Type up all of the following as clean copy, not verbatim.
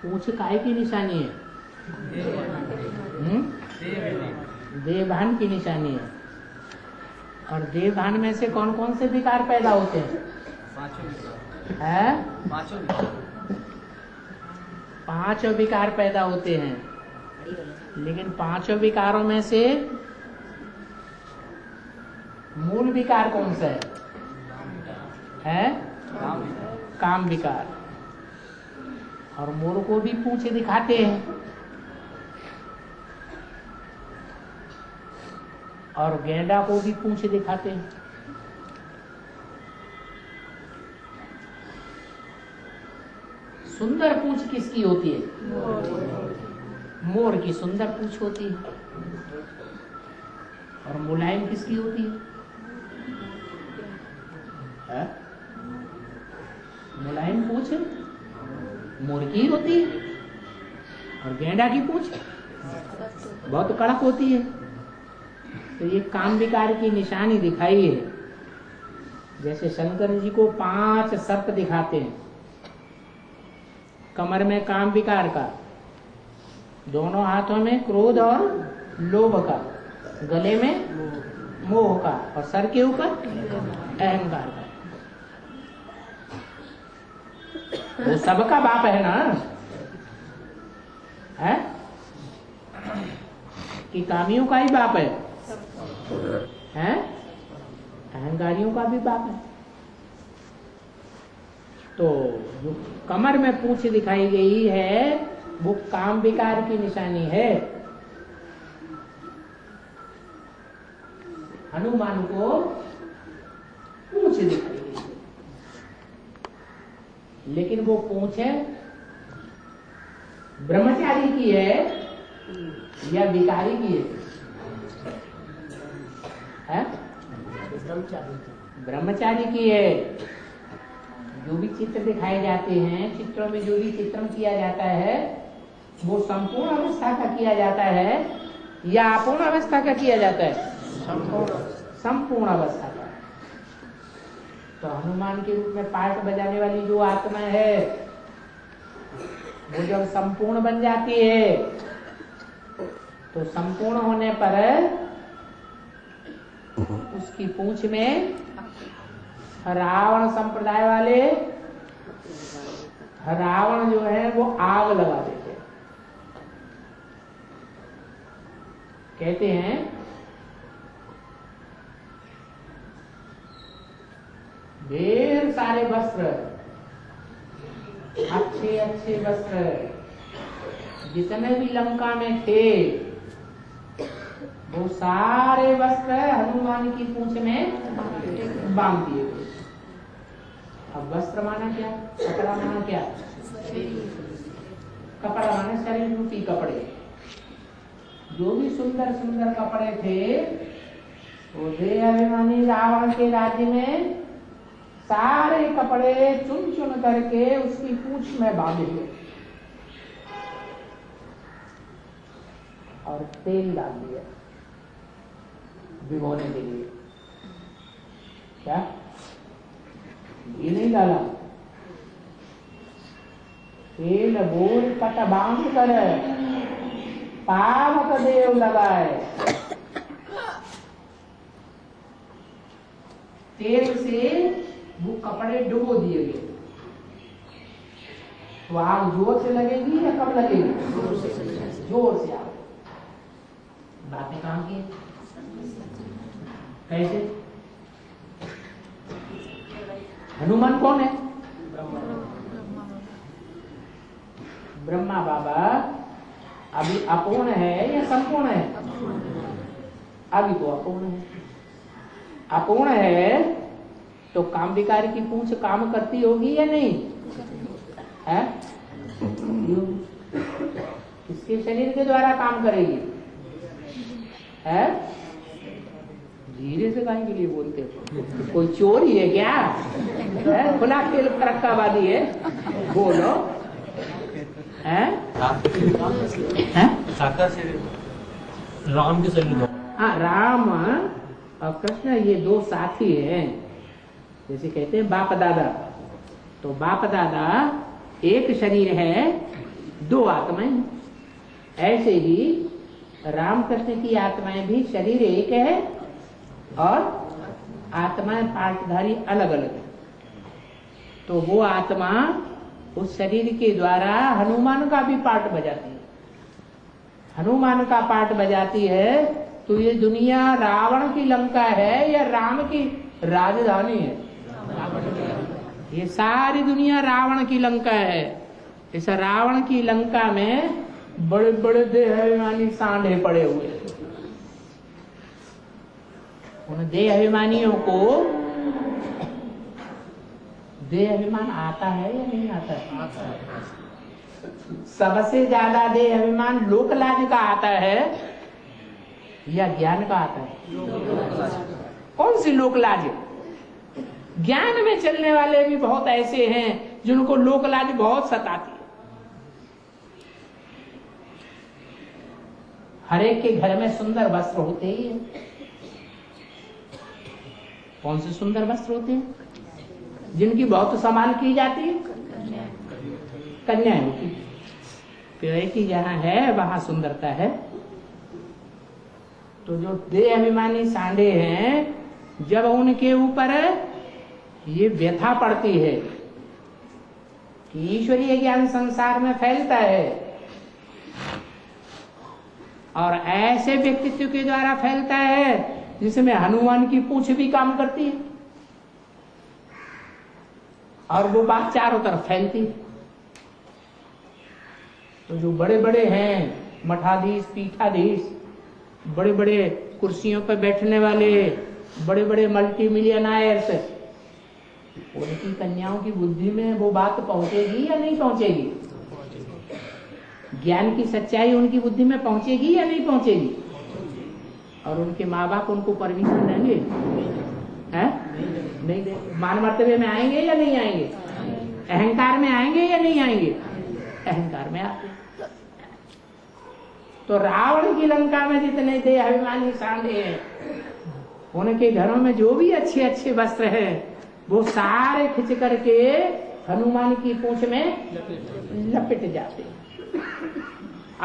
पूछ काय की निशानी है? देवभान की निशानी है। और देवभान में से कौन कौन से विकार पैदा होते हैं? पांचों विकार पैदा होते हैं। लेकिन पांचों विकारों में से मूल विकार कौन सा है? काम विकार। और मोर को भी पूछ दिखाते हैं और गेंडा को भी पूछ दिखाते हैं। सुंदर पूछ किसकी होती है? मोर की सुंदर पूछ होती है। और मुलायम किसकी होती है? मुलायम पूछ मोर की होती है। और गेंडा की पूछ बहुत कड़क होती है। तो ये काम विकार की निशानी दिखाई है। जैसे शंकर जी को 5 सर्प दिखाते हैं। कमर में काम विकार का, दोनों हाथों में क्रोध और लोभ का, गले में मोह का और सर के ऊपर अहंकार का। वो सबका बाप है ना? है कि कामियों का ही बाप है? हैं? अहंकारियों का भी बाप है। तो जो कमर में पूंछ दिखाई गई है वो काम विकार की निशानी है। हनुमान को पूंछ दिखाई गई, लेकिन वो पूंछ है ब्रह्मचारी की है या विकारी की है? ब्रह्मचारी की है। जो भी चित्र दिखाए जाते हैं, चित्रों में जो भी चित्रण किया जाता है वो संपूर्ण अवस्था का किया जाता है या अपूर्ण अवस्था का किया जाता है? संपूर्ण अवस्था का। तो हनुमान के रूप में पार्ट बजाने वाली जो आत्मा है वो जब संपूर्ण बन जाती है तो संपूर्ण होने पर उसकी पूंछ में रावण संप्रदाय वाले रावण जो है वो आग लगा देते हैं। कहते हैं ढेर सारे वस्त्र, अच्छे अच्छे वस्त्र जितने भी लंका में थे वो सारे वस्त्र हनुमान की पूंछ में बांध दिए गए। अब वस्त्र माना क्या? कपड़ा माना क्या? कपड़ा माना शरीर रूपी कपड़े। जो भी सुंदर सुंदर कपड़े थे वो देह अभिमानी रावण के राज्य में सारे कपड़े चुन चुन करके उसकी पूंछ में बांधे गए और तेल डाल दिया भिगोने के लिए। क्या घी नहीं डाला? तेल बोल पट बांध कर पावक देव लगाए। तेल से वो कपड़े डुबो दिए गए। तो आग जोर से लगेगी या कब लगेगी? जोर से आग। बातें काम की कैसे? हनुमान कौन है? ब्रह्मा बाबा अभी अपूर्ण है या संपूर्ण है? अभी तो अपूर्ण है। अपूर्ण है तो काम विकार की पूंछ काम करती होगी या नहीं है? किसके शरीर के द्वारा काम करेगी? है? धीरे से गाने के लिए बोलते हो? कोई चोरी है क्या? है? खुला खेल फरक्काबादी है? बोलो। है? साकार से राम के शरीर। हाँ, राम और कृष्ण ये दो साथी हैं, जैसे कहते हैं बाप दादा। तो बाप दादा एक शरीर है, दो आत्माएं। ऐसे ही रामकृष्ण की आत्माएं भी शरीर एक है और आत्माएं पार्टधारी अलग अलग है। तो वो आत्मा उस शरीर के द्वारा हनुमान का भी पार्ट बजाती है। हनुमान का पार्ट बजाती है तो ये दुनिया रावण की लंका है या राम की राजधानी है? ये सारी दुनिया रावण की लंका है। इस रावण की लंका में बड़े बड़े देहाभिमानी सांडे पड़े हुए हैं। उन देहाभिमानियों को देहाभिमान आता है या नहीं आता है? सबसे ज्यादा देहाभिमान लोकलाज का आता है या ज्ञान का आता है? कौन सी लोकलाज? ज्ञान में चलने वाले भी बहुत ऐसे हैं जिनको लोकलाज बहुत सताती है। हर एक के घर में सुंदर वस्त्र होते ही है। कौन से सुंदर वस्त्र होते हैं? जिनकी बहुत संभाल की जाती है, कन्याएं होती है। कि जहाँ है वहां सुंदरता है। तो जो देह अभिमानी सांडे हैं, जब उनके ऊपर ये व्यथा पड़ती है कि ईश्वरीय ज्ञान संसार में फैलता है और ऐसे व्यक्तित्व के द्वारा फैलता है जिसमें हनुमान की पूंछ भी काम करती है और वो बात चारों तरफ फैलती है। तो जो बड़े बड़े हैं मठाधीश, पीठाधीश, बड़े बड़े कुर्सियों पर बैठने वाले, बड़े बड़े मल्टी मिलियनायर्स, उनकी कन्याओं की बुद्धि में वो बात पहुंचेगी या नहीं पहुंचेगी? ज्ञान की सच्चाई उनकी बुद्धि में पहुंचेगी या नहीं पहुंचेगी? और उनके माँ बाप उनको परमिशन देंगे? हैं? नहीं देंगे। मान मर्तबे में आएंगे या नहीं आएंगे? अहंकार में आएंगे या नहीं आएंगे? अहंकार में आते। तो रावण की लंका में जितने देहाभिमानी सांडे हैं, उनके घरों में जो भी अच्छे अच्छे वस्त्र हैं वो सारे खिंच करके हनुमान की पूंछ में लपेट जाते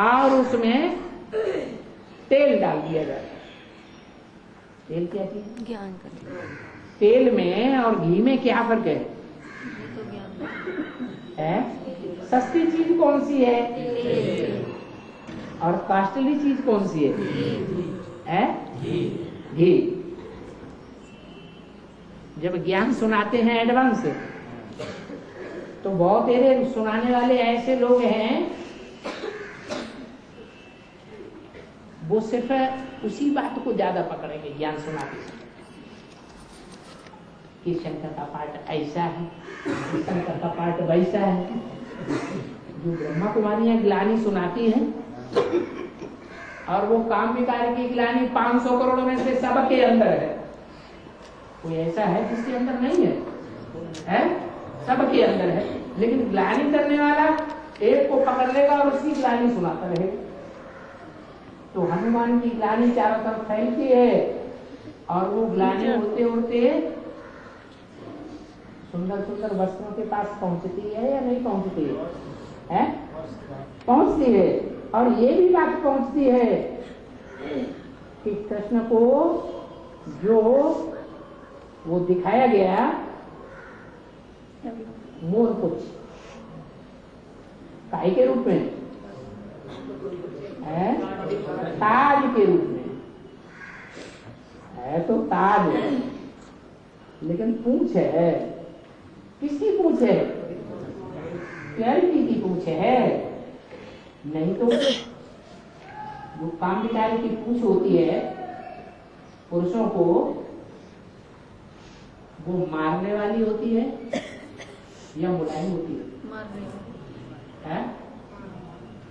और उसमें तेल डाल दिया जाता है। तेल क्या चीज? ज्ञान का। तेल में और घी में क्या फर्क है? सस्ती चीज कौन सी है और कॉस्टली चीज कौन सी है? घी। जब ज्ञान सुनाते हैं एडवांस, तो बहुत तेरे सुनाने वाले ऐसे लोग हैं वो सिर्फ उसी बात को ज्यादा पकड़ेंगे ज्ञान सुनाते समय कि शंकर का पाठ ऐसा है, शंकर का पाठ वैसा है। जो ब्रह्मा कुमारियां ग्लानी सुनाती हैं और वो काम विकार की ग्लानी 500 करोड़ में से सबके अंदर है। कोई ऐसा है जिसके अंदर नहीं है? सबके अंदर है। लेकिन ग्लानी करने वाला एक को पकड़ लेगा और उसकी ग्लानी सुनाता रहेगा। तो हनुमान की ग्लानी चारों तरफ फैलती है और वो ग्लानी उड़ते उड़ते सुंदर सुंदर वस्त्रों के पास पहुंचती है या नहीं पहुंचती है? पहुंचती है। और ये भी बात पहुंचती है कि कृष्ण को जो वो दिखाया गया मोरपुच्छ काहे के रूप में है? ताज के रूप में है। तो ताज है लेकिन पूंछ है। किसकी पूंछ है? प्यारी की पूंछ है। नहीं तो जो काम विकारी की पूंछ होती है पुरुषों को, वो मारने वाली होती है या मुलायम होती है?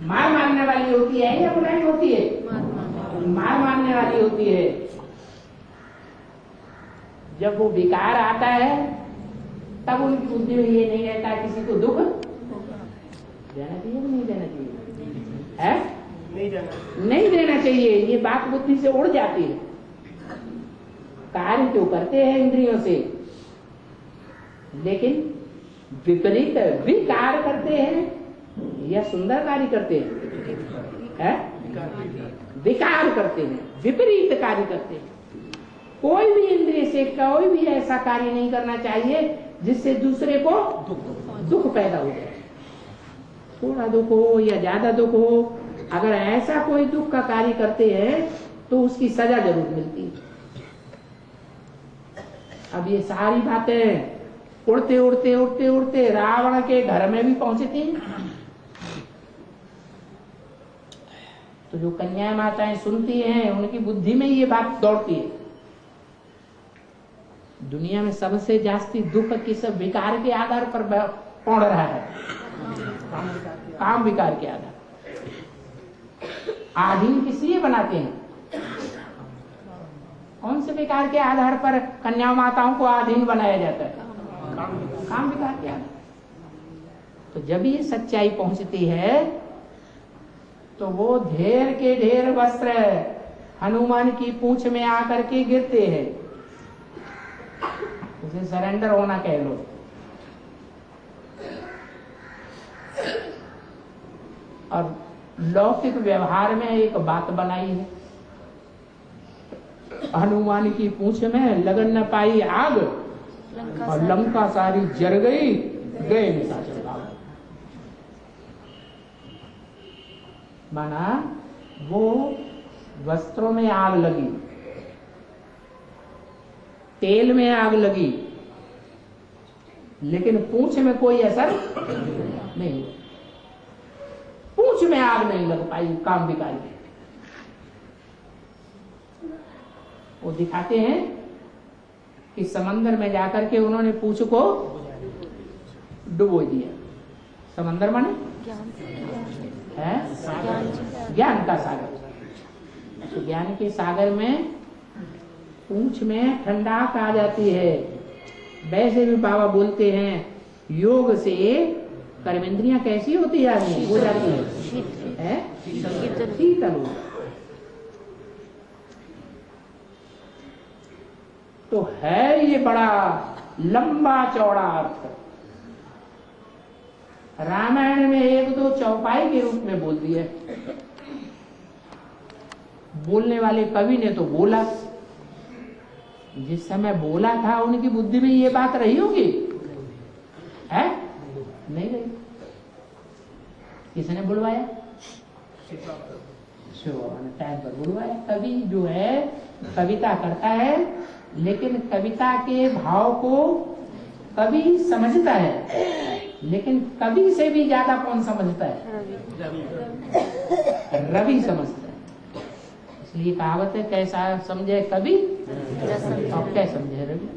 मार मारने वाली होती है या मुलायम होती है? मार मारने वाली होती है। जब वो विकार आता है तब उनकी बुद्धि में ये नहीं रहता किसी को दुख देना चाहिए नहीं देना चाहिए है? नहीं देना चाहिए। ये बात बुद्धि से उड़ जाती है। कार्य तो करते हैं इंद्रियों से, लेकिन विपरीत विकार करते हैं या सुंदर कार्य करते हैं? विकार करते हैं, विपरीत कार्य करते हैं। कोई भी इंद्रिय से कोई भी ऐसा कार्य नहीं करना चाहिए जिससे दूसरे को दुख पैदा हो जाए। थोड़ा दुख हो या ज्यादा दुख हो, अगर ऐसा कोई दुख का कार्य करते हैं तो उसकी सजा जरूर मिलती है। अब ये सारी बातें उड़ते उड़ते उड़ते उड़ते रावण के घर में भी पहुंचती हैं। तो जो कन्याएं माताएं सुनती हैं, उनकी बुद्धि में ये बात दौड़ती है। दुनिया में सबसे जास्ती दुख किस विकार के आधार पर पड़ रहा है? काम विकार के आधार। आधीन किस लिए बनाते हैं? कौन से विकार के आधार पर कन्या माताओं को आधीन बनाया जाता है? काम विकार के आधार। तो जब ये सच्चाई पहुंचती है तो वो ढेर के ढेर वस्त्र हनुमान की पूंछ में आकर के गिरते हैं। उसे सरेंडर होना कह लो। और लौकिक व्यवहार में एक बात बनाई है, हनुमान की पूंछ में लगन न पाई आग और लंका सारी जल गई, गए निशाचर भाग। माना वो वस्त्रों में आग लगी, तेल में आग लगी, लेकिन पूंछ में कोई असर नहीं। पूंछ में आग नहीं लग पाई काम विकारी। वो दिखाते हैं कि समंदर में जाकर के उन्होंने पूंछ को डुबो दिया। समंदर माने है ज्ञान का सागर। तो ज्ञान के सागर में पूंछ में ठंडाक आ जाती है। वैसे भी बाबा बोलते हैं योग से कर्मेंद्रियां कैसी होती है? हो जाती है शीतल हो। तो है ये बड़ा लंबा चौड़ा अर्थ। रामायण में एक दो चौपाई के रूप में बोल दिया। बोलने वाले कवि ने तो बोला, जिस समय बोला था उनकी बुद्धि में ये बात रही होगी? है नहीं रही। किसने बुलवाया? टाइम पर बुलवाया। कवि जो है कविता करता है, लेकिन कविता के भाव को कवि समझता है, लेकिन कवि से भी ज्यादा कौन समझता है? रवि समझता है। इसलिए कहावत है कैसा समझे कवि और क्या समझे रवि।